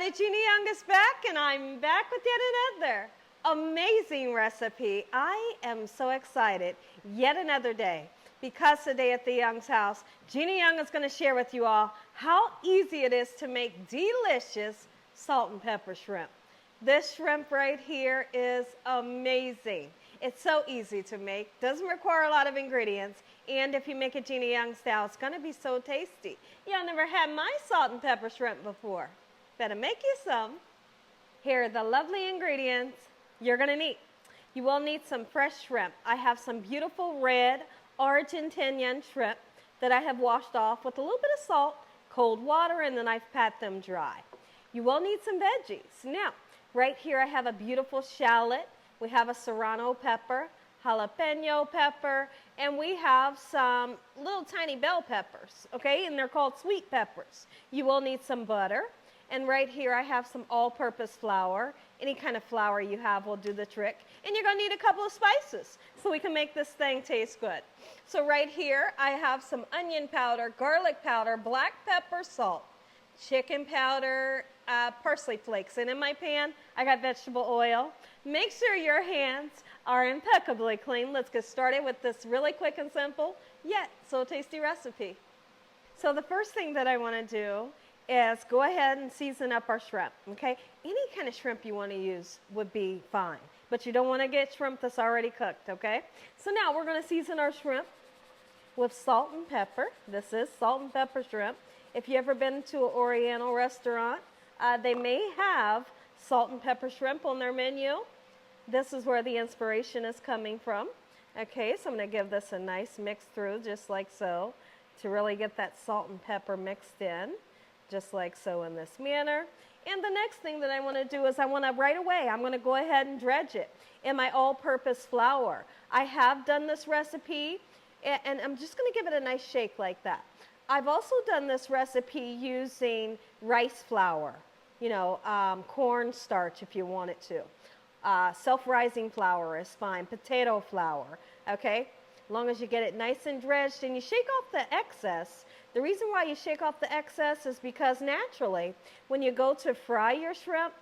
everybody, Gina Young is back, and I'm back with yet another amazing recipe. I am so excited. Yet another day, because today at the Young's house, Gina Young is going to share with you all how easy it is to make delicious salt and pepper shrimp. This shrimp right here is amazing. It's so easy to make, doesn't require a lot of ingredients, and if you make it Gina Young style, it's going to be so tasty. Y'all never had my salt and pepper shrimp before. Better make you some. Here are the lovely ingredients you're going to need. You will need some fresh shrimp. I have some beautiful red Argentinian shrimp that I have washed off with a little bit of salt, cold water, and then I've pat them dry. You will need some veggies. Now, right here I have a beautiful shallot. We have a serrano pepper, jalapeno pepper, and we have some little tiny bell peppers, okay? And they're called sweet peppers. You will need some butter. And right here I have some all-purpose flour. Any kind of flour you have will do the trick. And you're going to need a couple of spices so we can make this thing taste good. So right here I have some onion powder, garlic powder, black pepper, salt, chicken powder, parsley flakes. And in my pan, I got vegetable oil. Make sure your hands are impeccably clean. Let's get started with this really quick and simple, yet so tasty recipe. So the first thing that I want to do is go ahead and season up our shrimp, okay? Any kind of shrimp you want to use would be fine, but you don't want to get shrimp that's already cooked, okay? So now we're going to season our shrimp with salt and pepper. This is salt and pepper shrimp. If you've ever been to an Oriental restaurant, they may have salt and pepper shrimp on their menu. This is where the inspiration is coming from. Okay, so I'm going to give this a nice mix through, just like so, to really get that salt and pepper mixed in, just like so in this manner. And the next thing that I want to do is I'm going to go ahead and dredge it in my all-purpose flour. I have done this recipe, and I'm just going to give it a nice shake like that. I've also done this recipe using rice flour, corn starch if you want it to. Self-rising flour is fine, potato flour, okay? As long as you get it nice and dredged and you shake off the excess. The reason why you shake off the excess is because naturally, when you go to fry your shrimp,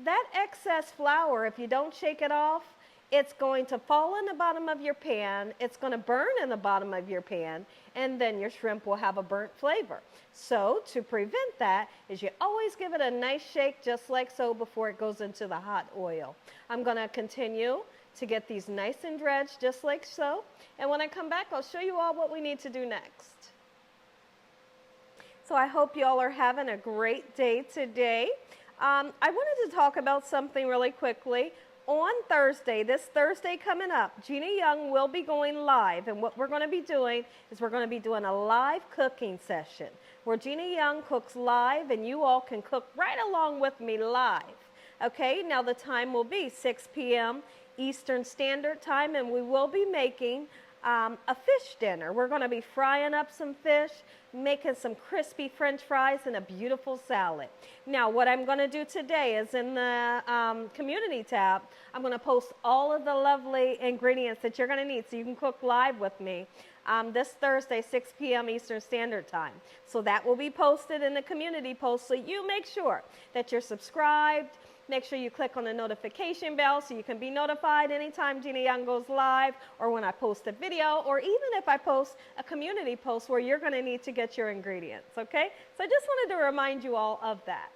that excess flour, if you don't shake it off, it's going to fall in the bottom of your pan, it's going to burn in the bottom of your pan, and then your shrimp will have a burnt flavor. So to prevent that is you always give it a nice shake just like so before it goes into the hot oil. I'm going to continue to get these nice and dredged just like so, and when I come back I'll show you all what we need to do next. So I hope you all are having a great day today. I wanted to talk about something really quickly. On Thursday, this Thursday coming up, Gina Young will be going live, and what we're going to be doing is we're going to be doing a live cooking session where Gina Young cooks live and you all can cook right along with me live. Okay, now the time will be 6 p.m. Eastern Standard Time, and we will be making a fish dinner. We're going to be frying up some fish, making some crispy French fries, and a beautiful salad. Now, what I'm going to do today is in the community tab, I'm going to post all of the lovely ingredients that you're going to need so you can cook live with me this Thursday, 6 p.m. Eastern Standard Time. So that will be posted in the community post, so you make sure that you're subscribed. Make sure you click on the notification bell so you can be notified anytime Gina Young goes live, or when I post a video, or even if I post a community post where you're going to need to get your ingredients, okay? So I just wanted to remind you all of that.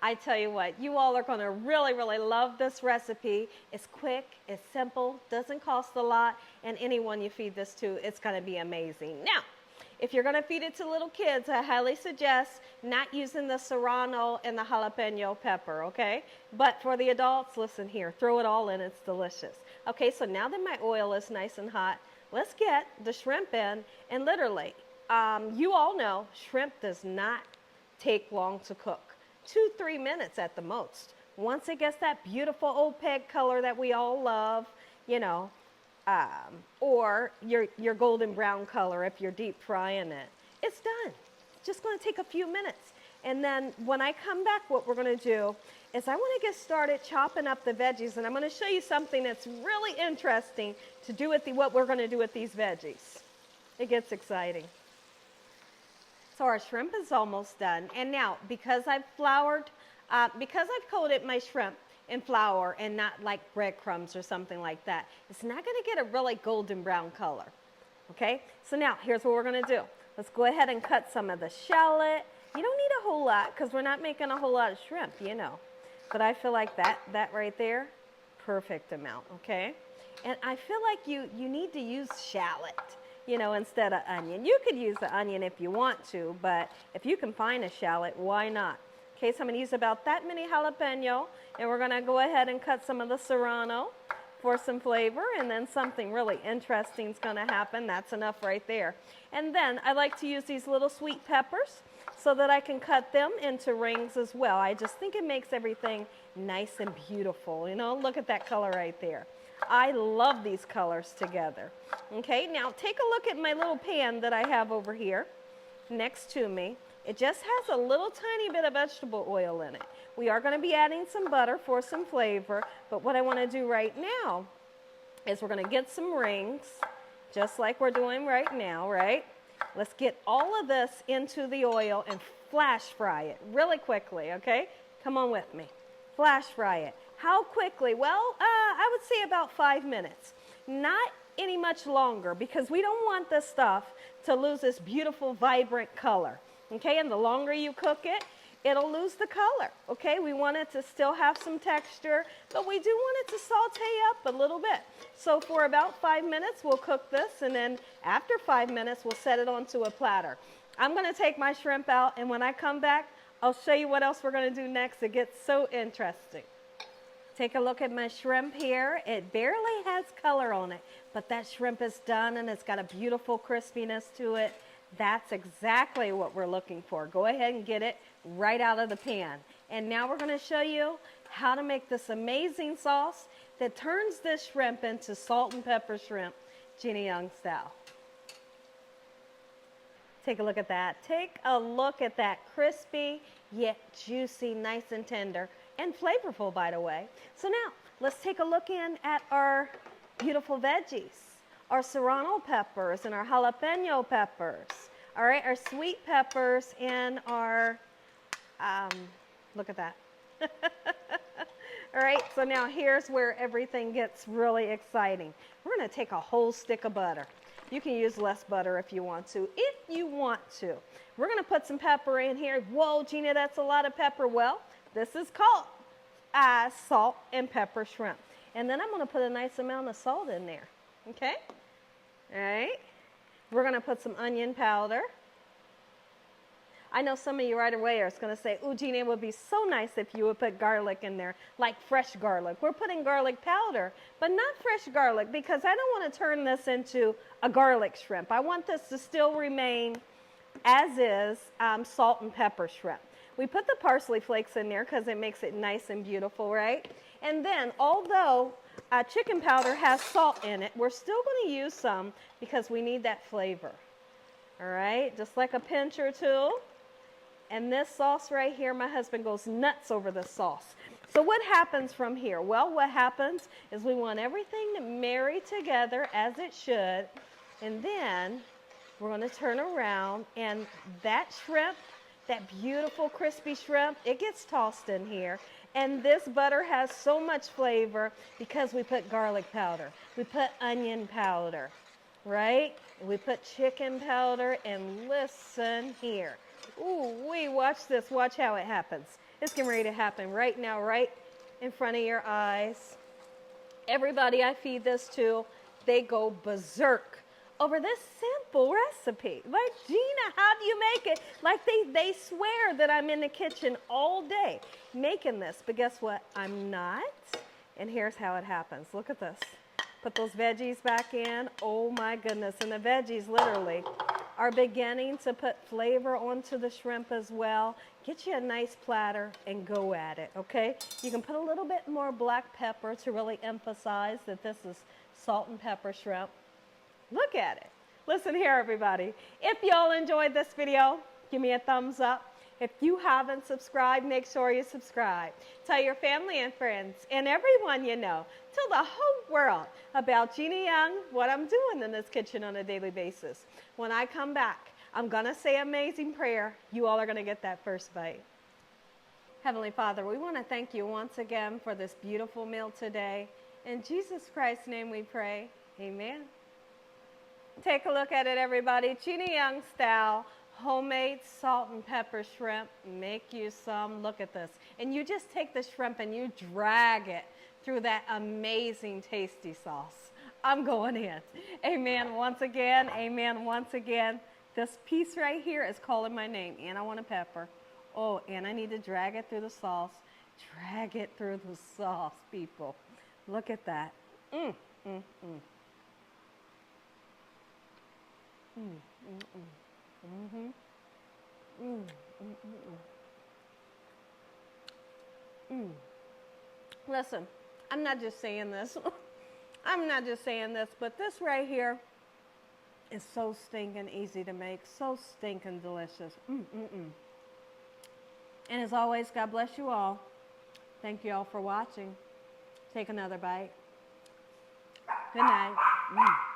I tell you what, you all are going to really, really love this recipe. It's quick, it's simple, doesn't cost a lot, and anyone you feed this to, it's going to be amazing. Now, if you're going to feed it to little kids, I highly suggest not using the serrano and the jalapeno pepper, okay? But for the adults, listen here, throw it all in, it's delicious. Okay, so now that my oil is nice and hot, let's get the shrimp in, and literally, you all know shrimp does not take long to cook. 2-3 minutes at the most. Once it gets that beautiful opaque color that we all love, or your golden brown color if you're deep frying it, it's done. It's just going to take a few minutes. And then when I come back, what we're going to do is I want to get started chopping up the veggies, and I'm going to show you something that's really interesting to do with what we're going to do with these veggies. It gets exciting. So our shrimp is almost done. And now, because I've floured Because I've coated my shrimp in flour and not like breadcrumbs or something like that, it's not going to get a really golden brown color. Okay, so now here's what we're going to do. Let's go ahead and cut some of the shallot. You don't need a whole lot because we're not making a whole lot of shrimp, you know. But I feel like that right there, perfect amount, okay? And I feel like you need to use shallot, you know, instead of onion. You could use the onion if you want to, but if you can find a shallot, why not? Okay, so I'm going to use about that many jalapeno, and we're going to go ahead and cut some of the saranno for some flavor, and then something really interesting is going to happen. That's enough right there. And then I like to use these little sweet peppers so that I can cut them into rings as well. I just think it makes everything nice and beautiful. You know, look at that color right there. I love these colors together. Okay, now take a look at my little pan that I have over here next to me. It just has a little tiny bit of vegetable oil in it. We are going to be adding some butter for some flavor, but what I want to do right now is we're going to get some rings, just like we're doing right now, right? Let's get all of this into the oil and flash fry it really quickly, okay? Come on with me. Flash fry it. How quickly? Well, I would say about 5 minutes. Not any much longer because we don't want this stuff to lose this beautiful, vibrant color, okay? And the longer you cook it, it'll lose the color, okay? We want it to still have some texture, but we do want it to saute up a little bit. So for about 5 minutes, we'll cook this, and then after 5 minutes, we'll set it onto a platter. I'm gonna take my shrimp out, and when I come back, I'll show you what else we're gonna do next. It gets so interesting. Take a look at my shrimp here. It barely has color on it, but that shrimp is done, and it's got a beautiful crispiness to it. That's exactly what we're looking for. Go ahead and get it right out of the pan. And now we're going to show you how to make this amazing sauce that turns this shrimp into salt and pepper shrimp, Gina Young style. Take a look at that. Take a look at that crispy yet juicy, nice and tender, and flavorful, by the way. So now let's take a look in at our beautiful veggies. Our serrano peppers and our jalapeno peppers, all right, our sweet peppers and our, look at that. All right, so now here's where everything gets really exciting. We're gonna take a whole stick of butter. You can use less butter if you want to. We're gonna put some pepper in here. Whoa, Gina, that's a lot of pepper. Well, this is called salt and pepper shrimp. And then I'm gonna put a nice amount of salt in there, okay? All right, we're gonna put some onion powder. I know some of you right away are going to say, "Ooh, Gina, it would be so nice if you would put garlic in there, like fresh garlic." We're putting garlic powder, but not fresh garlic because I don't want to turn this into a garlic shrimp. I want this to still remain as is salt and pepper shrimp. We put the parsley flakes in there because it makes it nice and beautiful, right? And then, although chicken powder has salt in it, we're still going to use some because we need that flavor. All right, just like a pinch or two. And this sauce right here, my husband goes nuts over this sauce. So what happens from here? Well, what happens is we want everything to marry together as it should. And then we're going to turn around, and that shrimp, that beautiful crispy shrimp, it gets tossed in here. And this butter has so much flavor because we put garlic powder. We put onion powder, right? We put chicken powder, and listen here. Ooh, watch this. Watch how it happens. It's getting ready to happen right now, right in front of your eyes. Everybody I feed this to, they go berserk over this simple recipe. Like, Gina, how do you make it? Like, they swear that I'm in the kitchen all day making this. But guess what? I'm not. And here's how it happens. Look at this. Put those veggies back in. Oh, my goodness. And the veggies literally are beginning to put flavor onto the shrimp as well. Get you a nice platter and go at it, okay? You can put a little bit more black pepper to really emphasize that this is salt and pepper shrimp. Look at it. Listen here, everybody. If y'all enjoyed this video, give me a thumbs up. If you haven't subscribed, make sure you subscribe. Tell your family and friends and everyone you know. Tell the whole world about Gina Young, what I'm doing in this kitchen on a daily basis. When I come back, I'm going to say amazing prayer. You all are going to get that first bite. Heavenly Father, we want to thank you once again for this beautiful meal today. In Jesus Christ's name we pray. Amen. Take a look at it, everybody. Gina Young style, homemade salt and pepper shrimp. Make you some. Look at this. And you just take the shrimp and you drag it through that amazing tasty sauce. I'm going in. Amen once again. Amen once again. This piece right here is calling my name. And I want a pepper. Oh, and I need to drag it through the sauce. Drag it through the sauce, people. Look at that. Mm, mm, mm. Mm, mm, mm. Mm-hmm. Mm, mm, mm, mm. Listen, I'm not just saying this. I'm not just saying this, but this right here is so stinking easy to make, so stinking delicious. Mm, mm, mm. And as always, God bless you all. Thank you all for watching. Take another bite. Good night. Mm.